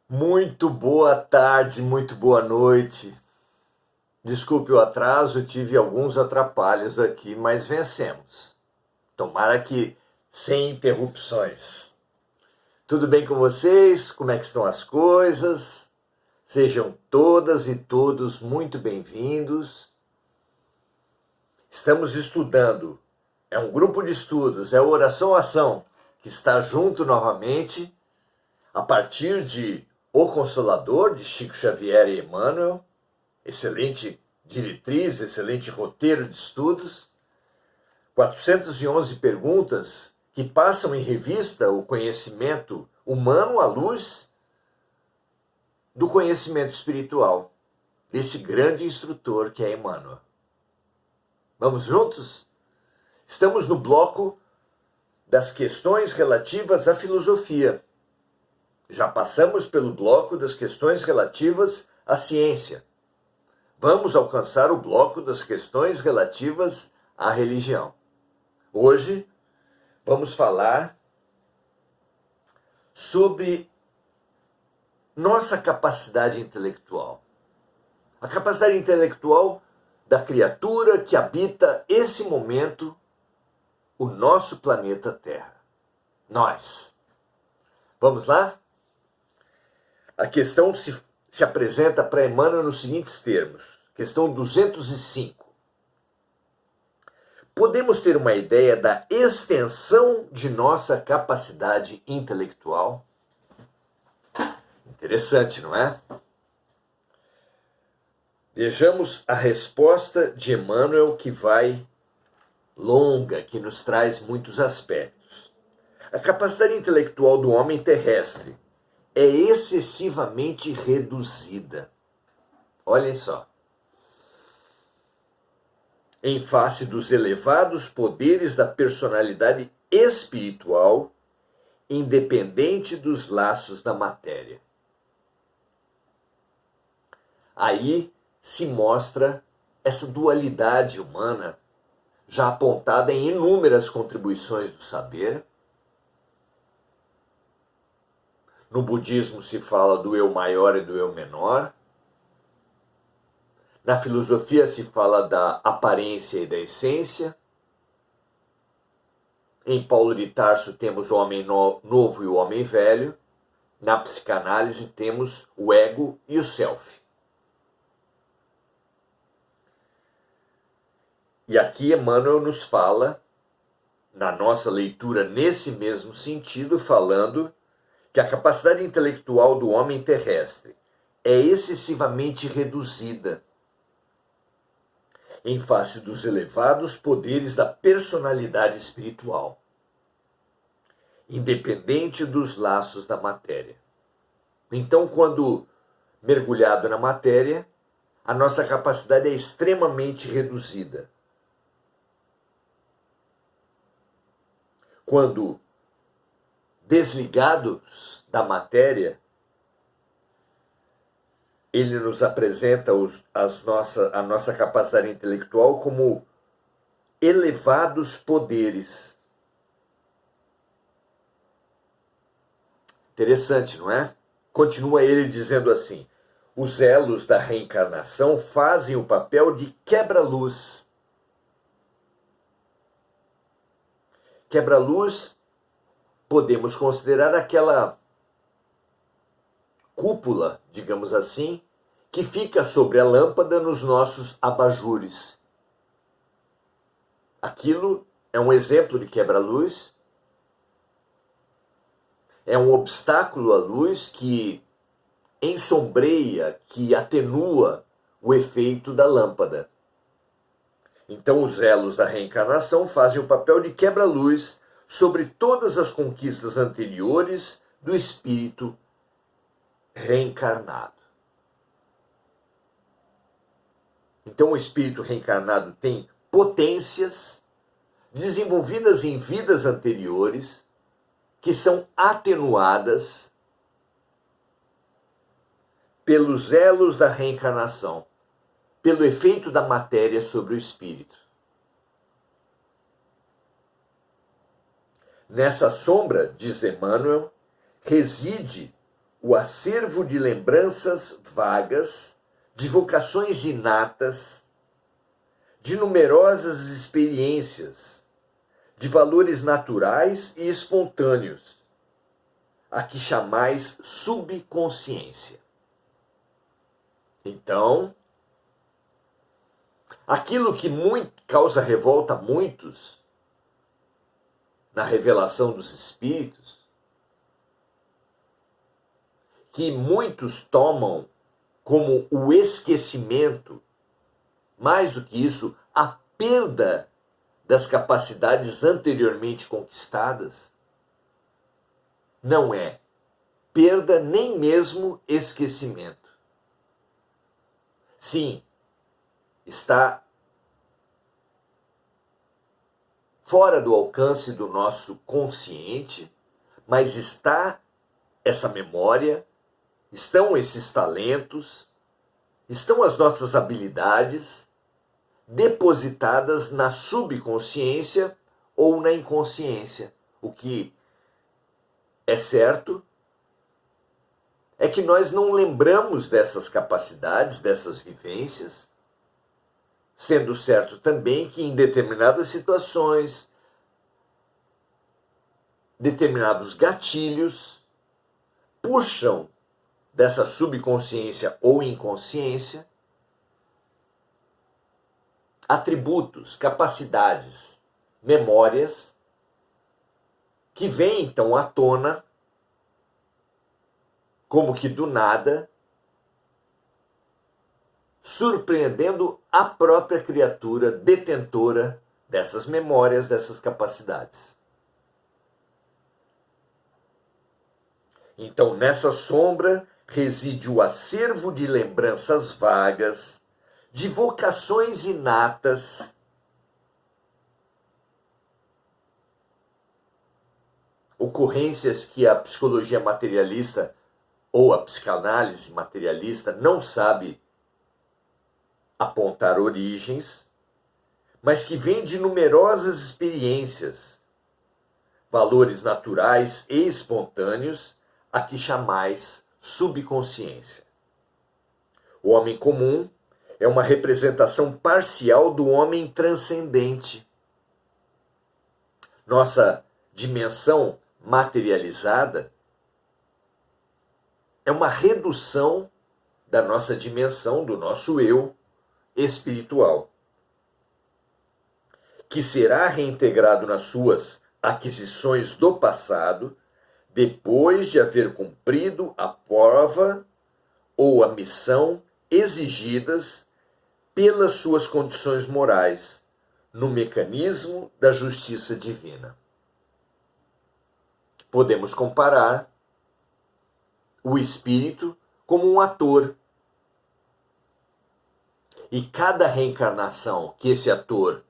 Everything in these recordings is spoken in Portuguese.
Muito boa tarde, muito boa noite. Desculpe o atraso, tive alguns atrapalhos aqui, mas vencemos. Tomara que sem interrupções. Tudo bem com vocês? Como é que estão as coisas? Sejam todas e todos muito bem-vindos. Estamos estudando, é um grupo de estudos, é o Oração Ação, que está junto novamente, a partir de O Consolador, de Chico Xavier e Emmanuel, excelente diretriz, excelente roteiro de estudos, 411 perguntas que passam em revista o conhecimento humano à luz do conhecimento espiritual, desse grande instrutor que é Emmanuel. Vamos juntos? Estamos no bloco das questões relativas à filosofia. Já passamos pelo bloco das questões relativas à ciência. Vamos alcançar o bloco das questões relativas à religião. Hoje vamos falar sobre nossa capacidade intelectual. A capacidade intelectual da criatura que habita esse momento o nosso planeta Terra. Nós. Vamos lá? A questão se apresenta para Emmanuel nos seguintes termos. Questão 205. Podemos ter uma ideia da extensão de nossa capacidade intelectual? Interessante, não é? Vejamos a resposta de Emmanuel, que vai longa, que nos traz muitos aspectos. A capacidade intelectual do homem terrestre é excessivamente reduzida. Olhem só. Em face dos elevados poderes da personalidade espiritual, independente dos laços da matéria. Aí se mostra essa dualidade humana, já apontada em inúmeras contribuições do saber. No budismo se fala do eu maior e do eu menor. Na filosofia se fala da aparência e da essência. Em Paulo de Tarso temos o homem novo e o homem velho. Na psicanálise temos o ego e o self. E aqui Emmanuel nos fala, na nossa leitura nesse mesmo sentido, falando que a capacidade intelectual do homem terrestre é excessivamente reduzida em face dos elevados poderes da personalidade espiritual, independente dos laços da matéria. Então, quando mergulhado na matéria, a nossa capacidade é extremamente reduzida. Quando desligados da matéria, ele nos apresenta a nossa capacidade intelectual como elevados poderes. Interessante, não é? Continua ele dizendo assim: os elos da reencarnação fazem o papel de quebra-luz. Quebra-luz podemos considerar aquela cúpula, digamos assim, que fica sobre a lâmpada nos nossos abajures. Aquilo é um exemplo de quebra-luz, é um obstáculo à luz que ensombreia, que atenua o efeito da lâmpada. Então os elos da reencarnação fazem o papel de quebra-luz sobre todas as conquistas anteriores do espírito reencarnado. Então o espírito reencarnado tem potências desenvolvidas em vidas anteriores que são atenuadas pelos elos da reencarnação, pelo efeito da matéria sobre o espírito. Nessa sombra, diz Emmanuel, reside o acervo de lembranças vagas, de vocações inatas, de numerosas experiências, de valores naturais e espontâneos, a que chamais subconsciência. Então, aquilo que causa revolta a muitos na revelação dos espíritos, que muitos tomam como o esquecimento, mais do que isso, a perda das capacidades anteriormente conquistadas, não é perda nem mesmo esquecimento. Sim, está fora do alcance do nosso consciente, mas está essa memória, estão esses talentos, estão as nossas habilidades depositadas na subconsciência ou na inconsciência. O que é certo é que nós não lembramos dessas capacidades, dessas vivências, sendo certo também que em determinadas situações, determinados gatilhos puxam dessa subconsciência ou inconsciência atributos, capacidades, memórias que vêm então à tona como que do nada, surpreendendo a própria criatura detentora dessas memórias, dessas capacidades. Então, nessa sombra reside o acervo de lembranças vagas, de vocações inatas, ocorrências que a psicologia materialista ou a psicanálise materialista não sabe apontar origens, mas que vêm de numerosas experiências, valores naturais e espontâneos, a que chamais subconsciência. O homem comum é uma representação parcial do homem transcendente. Nossa dimensão materializada é uma redução da nossa dimensão, do nosso eu espiritual, que será reintegrado nas suas aquisições do passado, depois de haver cumprido a prova ou a missão exigidas pelas suas condições morais no mecanismo da justiça divina. Podemos comparar o espírito como um ator. E cada reencarnação que esse ator,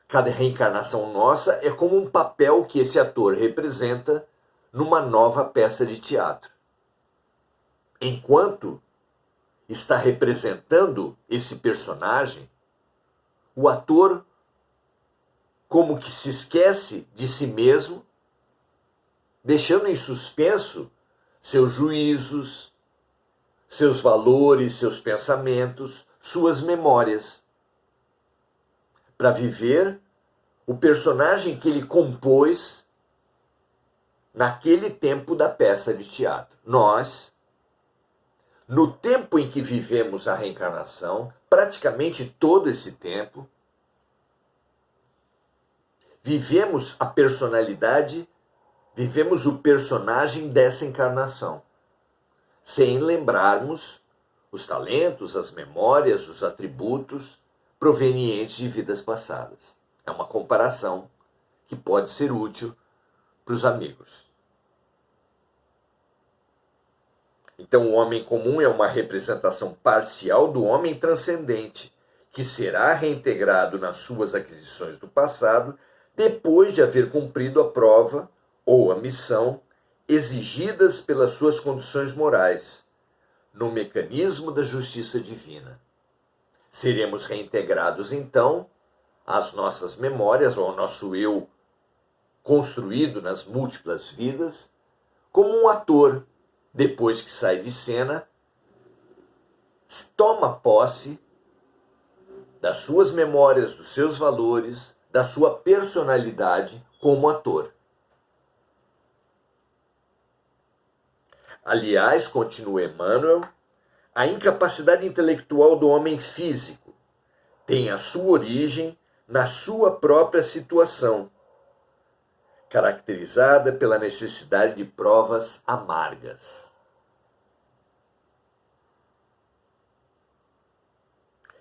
cada reencarnação nossa é como um papel que esse ator representa numa nova peça de teatro. Enquanto está representando esse personagem, o ator como que se esquece de si mesmo, deixando em suspenso seus juízos, seus valores, seus pensamentos, suas memórias, para viver o personagem que ele compôs naquele tempo da peça de teatro. Nós, no tempo em que vivemos a reencarnação, praticamente todo esse tempo, vivemos a personalidade, vivemos o personagem dessa encarnação, sem lembrarmos os talentos, as memórias, os atributos provenientes de vidas passadas. É uma comparação que pode ser útil para os amigos. Então, o homem comum é uma representação parcial do homem transcendente, que será reintegrado nas suas aquisições do passado, depois de haver cumprido a prova ou a missão exigidas pelas suas condições morais, no mecanismo da justiça divina. Seremos reintegrados, então, às nossas memórias, ou ao nosso eu construído nas múltiplas vidas, como um ator, depois que sai de cena, toma posse das suas memórias, dos seus valores, da sua personalidade como ator. Aliás, continua Emmanuel, a incapacidade intelectual do homem físico tem a sua origem na sua própria situação, caracterizada pela necessidade de provas amargas.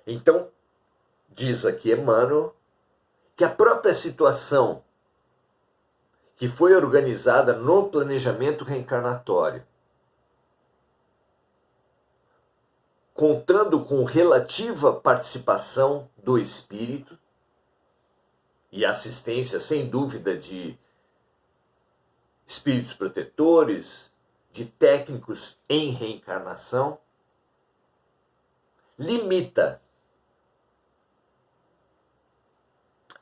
Então, diz aqui Emmanuel que a própria situação que foi organizada no planejamento reencarnatório, contando com relativa participação do espírito e assistência, sem dúvida, de espíritos protetores, de técnicos em reencarnação, limita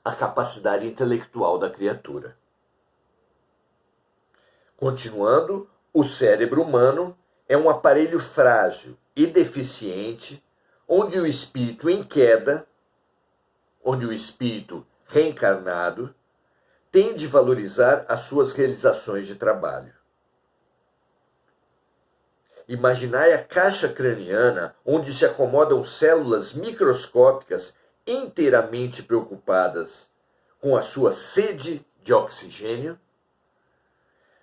a capacidade intelectual da criatura. Continuando, o cérebro humano é um aparelho frágil e deficiente, onde o espírito em queda, onde o espírito reencarnado, tem de valorizar as suas realizações de trabalho. Imaginai a caixa craniana, onde se acomodam células microscópicas inteiramente preocupadas com a sua sede de oxigênio,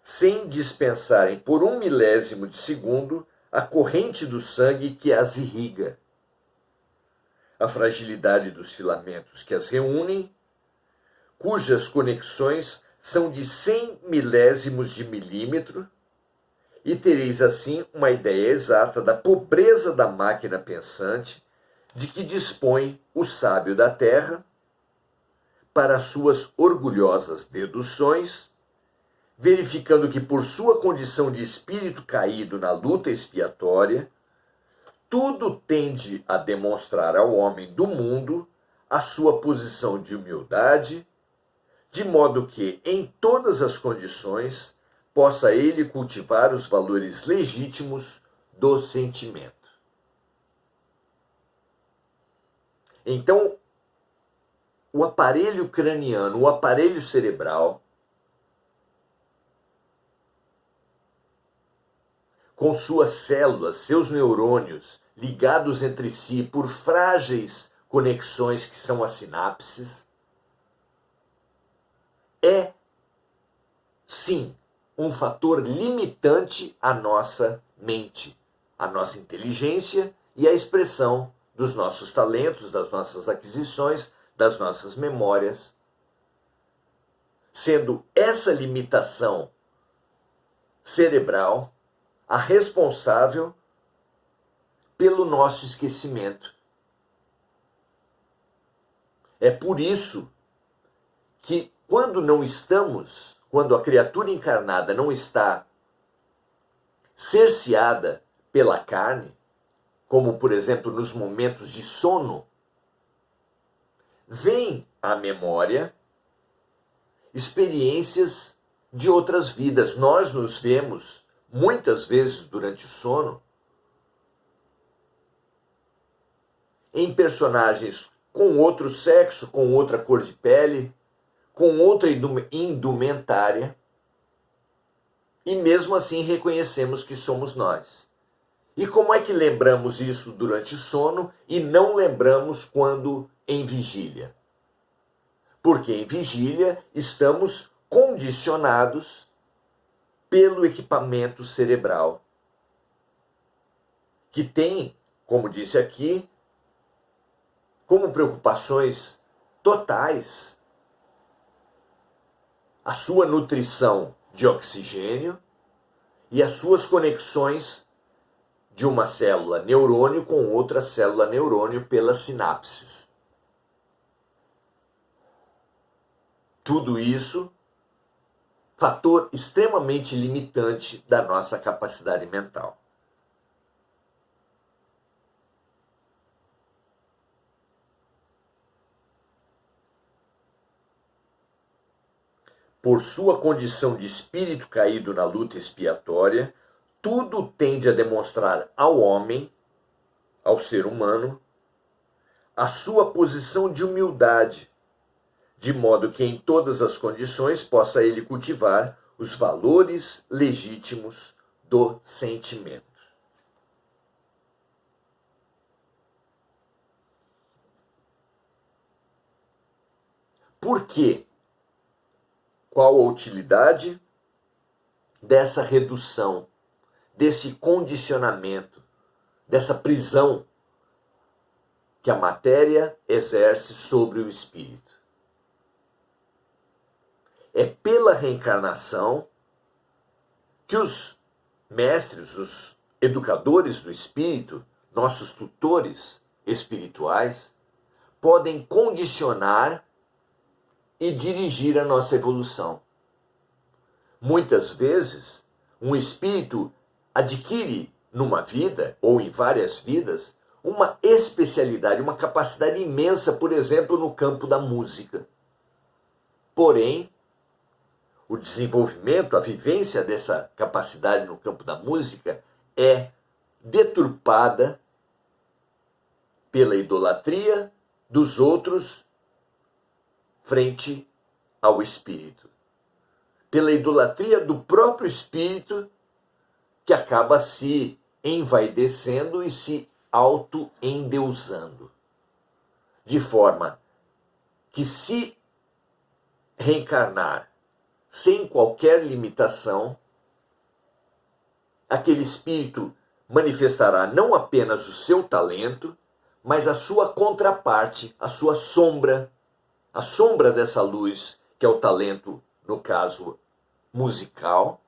sem dispensarem por 1/1000 de segundo a corrente do sangue que as irriga. A fragilidade dos filamentos que as reúnem, cujas conexões são de 100 milésimos de milímetro, e tereis assim uma ideia exata da pobreza da máquina pensante de que dispõe o sábio da terra para suas orgulhosas deduções, verificando que por sua condição de espírito caído na luta expiatória, tudo tende a demonstrar ao homem do mundo a sua posição de humildade, de modo que, em todas as condições, possa ele cultivar os valores legítimos do sentimento. Então, o aparelho craniano, o aparelho cerebral, com suas células, seus neurônios ligados entre si por frágeis conexões que são as sinapses, é, sim, um fator limitante à nossa mente, à nossa inteligência e à expressão dos nossos talentos, das nossas aquisições, das nossas memórias, sendo essa limitação cerebral a responsável pelo nosso esquecimento. É por isso que quando a criatura encarnada não está cerceada pela carne, como por exemplo nos momentos de sono, vem à memória experiências de outras vidas. Nós nos vemos muitas vezes durante o sono em personagens com outro sexo, com outra cor de pele, com outra indumentária, e mesmo assim reconhecemos que somos nós. E como é que lembramos isso durante o sono e não lembramos quando em vigília? Porque em vigília estamos condicionados pelo equipamento cerebral, que tem, como disse aqui, como preocupações totais a sua nutrição de oxigênio e as suas conexões de uma célula neurônio com outra célula neurônio pelas sinapses. Tudo isso, fator extremamente limitante da nossa capacidade mental. por sua condição de espírito caído na luta expiatória, tudo tende a demonstrar ao homem, ao ser humano, a sua posição de humildade, de modo que em todas as condições possa ele cultivar os valores legítimos do sentimento. Por quê? Qual a utilidade dessa redução, desse condicionamento, dessa prisão que a matéria exerce sobre o espírito? É pela reencarnação que os mestres, os educadores do espírito, nossos tutores espirituais, podem condicionar e dirigir a nossa evolução. Muitas vezes, um espírito adquire numa vida, ou em várias vidas, uma especialidade, uma capacidade imensa, por exemplo, no campo da música. Porém, o desenvolvimento, a vivência dessa capacidade no campo da música é deturpada pela idolatria dos outros frente ao espírito. Pela idolatria do próprio espírito, que acaba se envaidecendo e se auto-endeusando. De forma que, se reencarnar sem qualquer limitação, aquele espírito manifestará não apenas o seu talento, mas a sua contraparte, a sua sombra, a sombra dessa luz, que é o talento, no caso musical,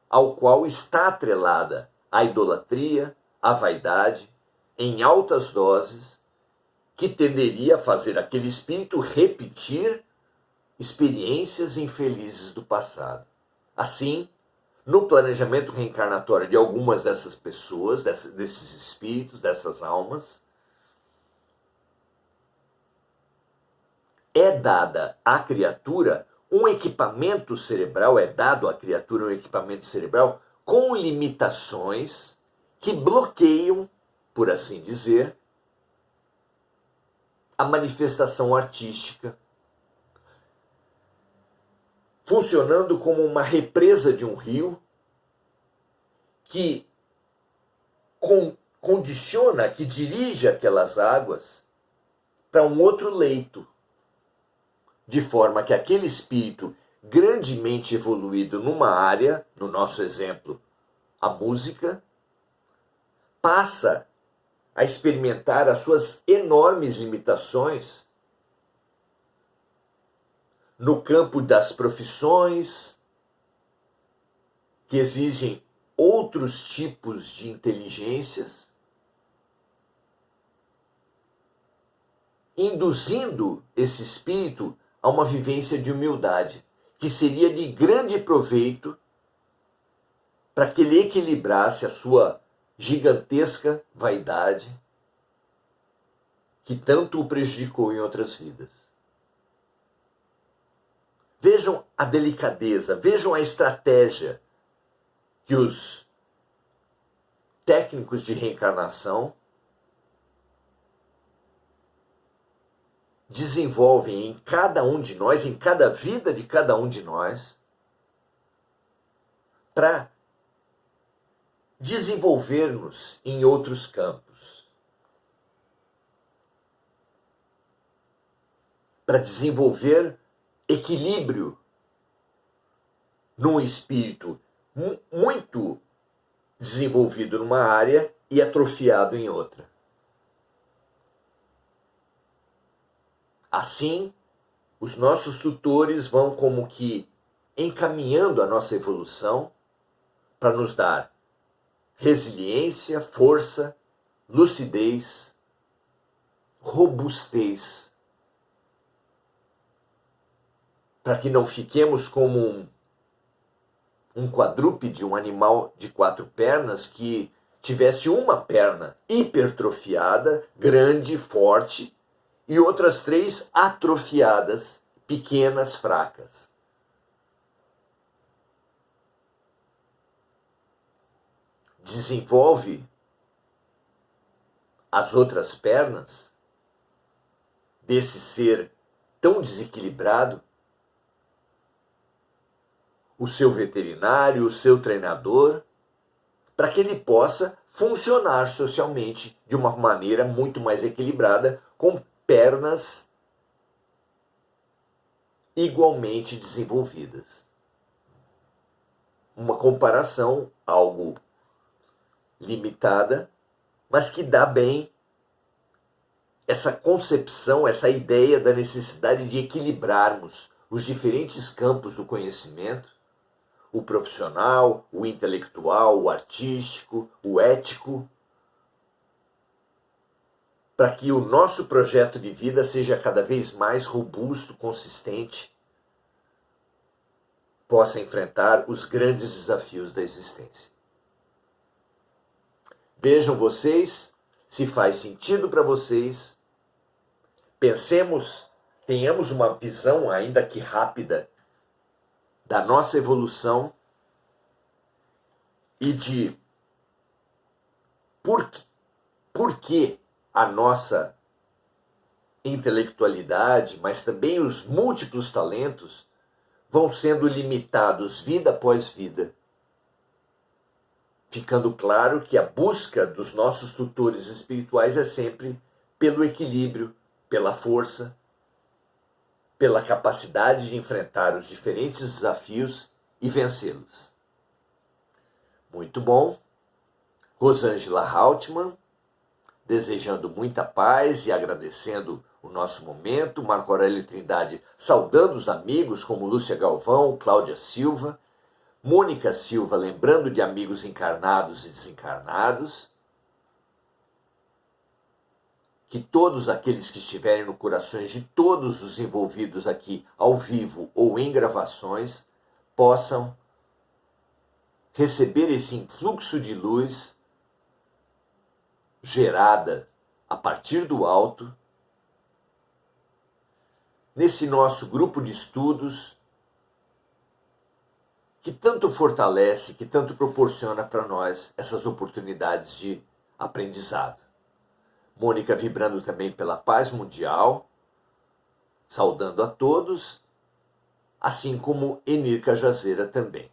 ao qual está atrelada a idolatria, a vaidade, em altas doses, que tenderia a fazer aquele espírito repetir experiências infelizes do passado. Assim, no planejamento reencarnatório de algumas dessas pessoas, desses espíritos, dessas almas, é dada à criatura um equipamento cerebral, é dado à criatura um equipamento cerebral com limitações que bloqueiam, por assim dizer, a manifestação artística, funcionando como uma represa de um rio que condiciona, que dirige aquelas águas para um outro leito, de forma que aquele espírito grandemente evoluído numa área, no nosso exemplo, a música, passa a experimentar as suas enormes limitações no campo das profissões, que exigem outros tipos de inteligências, induzindo esse espírito a uma vivência de humildade, que seria de grande proveito para que ele equilibrasse a sua gigantesca vaidade, que tanto o prejudicou em outras vidas. Vejam a delicadeza, vejam a estratégia que os técnicos de reencarnação desenvolvem em cada um de nós, em cada vida de cada um de nós, para desenvolver-nos em outros campos, para desenvolver equilíbrio num espírito muito desenvolvido numa área e atrofiado em outra. Assim, os nossos tutores vão como que encaminhando a nossa evolução para nos dar resiliência, força, lucidez, robustez, para que não fiquemos como um quadrúpede, um animal de 4 pernas que tivesse uma perna hipertrofiada, grande, forte, e outras 3 atrofiadas, pequenas, fracas. Desenvolve as outras pernas desse ser tão desequilibrado, o seu veterinário, o seu treinador, para que ele possa funcionar socialmente de uma maneira muito mais equilibrada, com pernas igualmente desenvolvidas. Uma comparação, algo limitada, mas que dá bem essa concepção, essa ideia da necessidade de equilibrarmos os diferentes campos do conhecimento, o profissional, o intelectual, o artístico, o ético, para que o nosso projeto de vida seja cada vez mais robusto, consistente, possa enfrentar os grandes desafios da existência. Vejam vocês se faz sentido para vocês. Pensemos, tenhamos uma visão, ainda que rápida, da nossa evolução e de por que a nossa intelectualidade, mas também os múltiplos talentos, vão sendo limitados vida após vida. Ficando claro que a busca dos nossos tutores espirituais é sempre pelo equilíbrio, pela força, pela capacidade de enfrentar os diferentes desafios e vencê-los. Muito bom. Rosângela Haltman, desejando muita paz e agradecendo o nosso momento. Marco Aurélio Trindade saudando os amigos como Lúcia Galvão, Cláudia Silva, Mônica Silva lembrando de amigos encarnados e desencarnados. Que todos aqueles que estiverem no corações de todos os envolvidos aqui, ao vivo ou em gravações, possam receber esse influxo de luz gerada a partir do alto, nesse nosso grupo de estudos, que tanto fortalece, que tanto proporciona para nós essas oportunidades de aprendizado. Mônica vibrando também pela paz mundial, saudando a todos, assim como Enir Cajazeira também.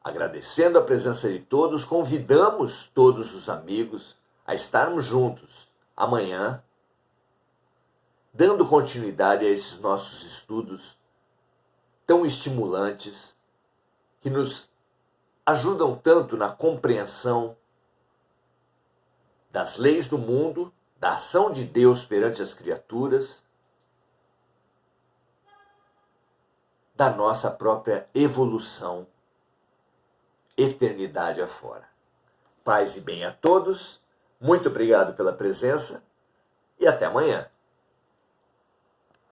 Agradecendo a presença de todos, convidamos todos os amigos a estarmos juntos amanhã, dando continuidade a esses nossos estudos tão estimulantes, que nos ajudam tanto na compreensão das leis do mundo, da ação de Deus perante as criaturas, da nossa própria evolução, eternidade afora. Paz e bem a todos, muito obrigado pela presença e até amanhã.